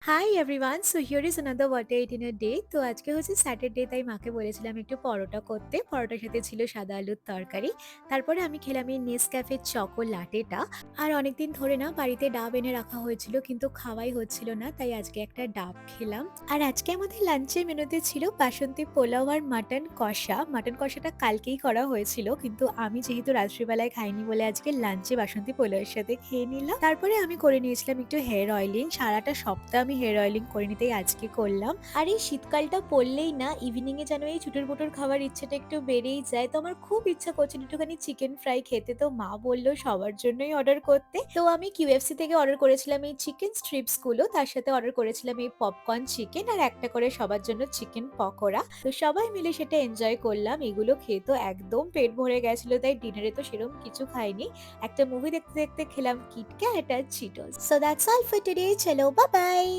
High everyone, so here is another what eat in a day. তো আজকে হচ্ছে Saturday, তাই মাকে বলেছিলাম একটু পরোটা করতে। পরোটার সাথে ছিল সাদা আলুর তরকারি। তারপরে আমি খেলাম এই নেসক্যাফে চকো লাটেটা। আর অনেকদিন ধরে না বাড়িতে ডাব এনে রাখা হয়েছিল, কিন্তু খাওয়াই হচ্ছিল না, তাই আজকে একটা ডাব খেলাম। আর আজকে আমাদের লাঞ্চের মেনুতে ছিল বাসন্তী পোলাও আর মাটন কষা। মাটন কষাটা কালকেই করা হয়েছিল, কিন্তু আমি যেহেতু রাত্রিবেলায় খাইনি বলে আজকে লাঞ্চে বাসন্তী পোলাওয়ের সাথে খেয়ে নিলাম। তারপরে আমি করে নিয়েছিলাম একটু হেয়ার অয়েলিং। সারাটা সপ্তাহ আমি হেয়ার অয়েলিং করিনি, তাই আজকে করলাম। আর এই শীতকালটা পড়লেই না ইভিনিং এ যেন এই চুটুর পুটুর খাবার ইচ্ছেটা একটু বেড়েই যায়। তো আমার খুব ইচ্ছা করছিল একটুখানি চিকেন ফ্রাই খেতে, তো মা বললো সবার জন্যই অর্ডার করতে। তো আমি কিউএফসি থেকে অর্ডার করেছিলাম এই চিকেন স্ট্রিপস গুলো, তার সাথে অর্ডার করেছিলাম এই পপকর্ন চিকেন আর একটা করে সবার জন্য চিকেন পকোড়া। তো সবাই মিলে সেটা এনজয় করলাম। এগুলো খেয়ে তো একদম পেট ভরে গেছিল, তাই ডিনারে তো সেরকম কিছু খাইনি। একটা মুভি দেখতে দেখতে খেলাম কিটক্যাট আর Cheetos. So that's all for today. চলো বাই বাই।